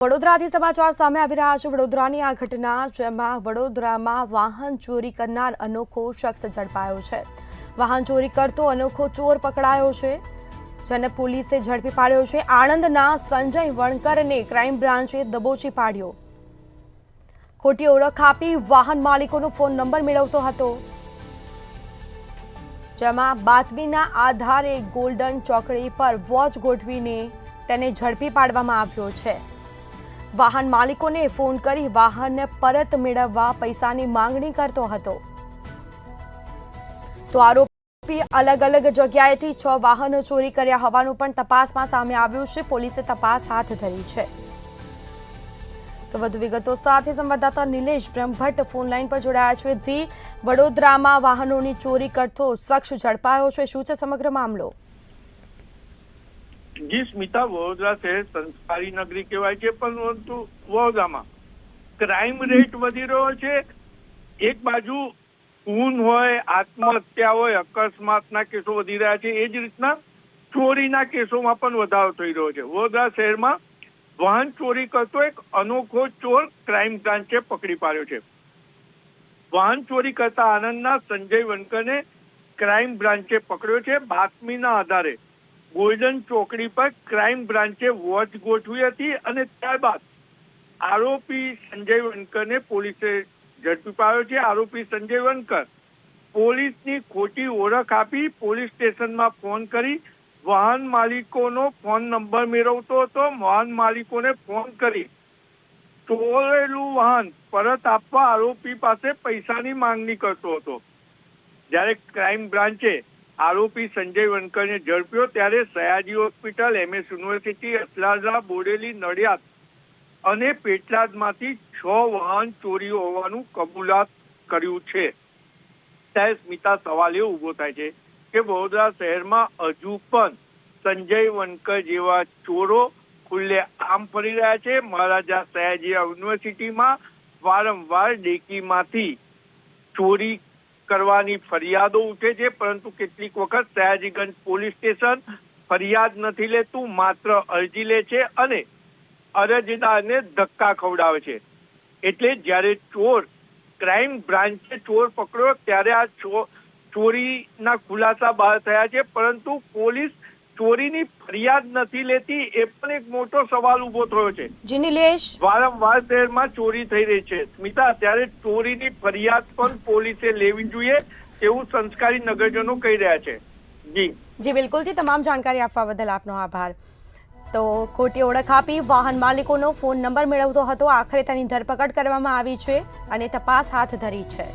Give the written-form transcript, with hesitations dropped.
વડોદરાથી સમાચાર સામે આવી રહ્યા છે। વડોદરાની આ ઘટના જેમાં વડોદરામાં વાહન ચોરી કરનાર અનોખો શખ્સ ઝડપાયો છે। વાહન ચોરી કરતો અનોખો ચોર પકડાયો છે, જેને પોલીસે ઝડપી પાડ્યો છે। આણંદના સંજય વણકરને ક્રાઇમ બ્રાન્ચે દબોચી પાડ્યો। ખોટી ઓળખ આપી વાહન માલિકોનો ફોન નંબર મેળવતો હતો, જેમાં બાતમીના આધારે ગોલ્ડન ચોકડી પર વોચ ગોઠવીને તેને ઝડપી પાડવામાં આવ્યો છે। વાહન માલિકોને ફોન કરી વાહનને પરત મેળવવા પૈસાની માંગણી કરતો હતો। તો આરોપી અલગ અલગ જગ્યાએથી 6 વાહનો ચોરી કર્યા હોવાનું પણ તપાસમાં સામે આવ્યું છે। પોલીસે તપાસ હાથ ધરી છે। તો વધુ વિગતો સાથે સંવાદદાતા નિલેશ બ્રહ્મભટ્ટ ફોન લાઈન પર જોડાયા છે। જી, વડોદરામાં વાહનોની ચોરી કરતો શખ્સ ઝડપાયો છે, શું છે સમગ્ર મામલો? જી સ્મિતા, વડોદરા શહેર સંસ્કારી નગરી કહેવાય છે, પરંતુ વડોદરામાં ક્રાઇમ રેટ વધી રહ્યો છે। એક બાજુ ખૂન હોય, આત્મહત્યા હોય, અકસ્માતના કેસો વધી રહ્યા છે, એ જ રીતના ચોરીના કેસોમાં પણ વધારો થઈ રહ્યો છે। વડોદરા શહેરમાં વાહન ચોરી કરતો એક અનોખો ચોર ક્રાઇમ બ્રાન્ચે પકડી પાડ્યો છે। વાહન ચોરી કરતા આણંદના સંજય વણકરને ક્રાઇમ બ્રાન્ચે પકડ્યો છે। બાતમીના આધારે ગોલ્ડન ચોકડી પર ક્રાઇમ બ્રાન્ચે વોચ ગોઠવી હતી અને ત્યારબાદ આરોપી સંજય વણકરને પોલીસે ઝડપી પાડ્યો છે। આરોપી સંજય વણકર પોલીસની ખોટી ઓળખ આપી પોલીસ સ્ટેશનમાં ફોન કરી વાહન માલિકોનો ફોન નંબર મેળવતો હતો। વાહન માલિકોને ફોન કરી ચોરેલું વાહન પરત આપવા આરોપી પાસે પૈસાની માંગણી કરતો હતો। જ્યારે ક્રાઇમ બ્રાન્ચે આરોપી સંજય વણકરને ઝડપ્યો ત્યારે Sayaji hospital, MS university, Asladara, Bodeli, Nadiad અને પેટલાદમાંથી 6 વાહન ચોરી હોવાનું કબૂલાત કર્યું છે। ત્યારે સ્મિતા, સવાલ એ ઉભો થાય છે કે વડોદરા શહેરમાં હજુ પણ સંજય વણકર જેવા ચોરો ખુલ્લે આમ ફરી રહ્યા છે। મહારાજા સયાજી યુનિવર્સિટીમાં વારંવાર ડેકીમાંથી ચોરી કરવાની ફરિયાદો ઉઠે છે, પરંતુ કેટલીક વખત સયાજીગંજ પોલીસ સ્ટેશન ફરિયાદ નથી લેતું, માત્ર અરજી લે છે અને અરજદારને ધક્કા ખવડાવે છે। એટલે જ્યારે ક્રાઇમ બ્રાન્ચે ચોર પકડ્યો ત્યારે આ ચોરીના ખુલાસા બહાર થયા છે, પરંતુ પોલીસ ચોરીની ફરિયાદ નથી લેતી, એ પણ એક મોટો સવાલ ઉભો થયો છે। જી નિલેશ, વારંવાર શહેરમાં ચોરી થઈ રહી છે સ્મિતા, ત્યારે ચોરીની ફરિયાદ પણ પોલીસે લેવી જોઈએ તેવું સંસ્કારી નગરજનો કહી રહ્યા છે। જી બિલકુલથી તમામ જાણકારી આપવા બદલ આપનો આભાર। તો ખોટી ઓળખ આપી વાહન માલિકોનો ફોન નંબર મેળવતો હતો, આખરે તેની ધરપકડ કરવામાં આવી છે અને તપાસ હાથ ધરી છે।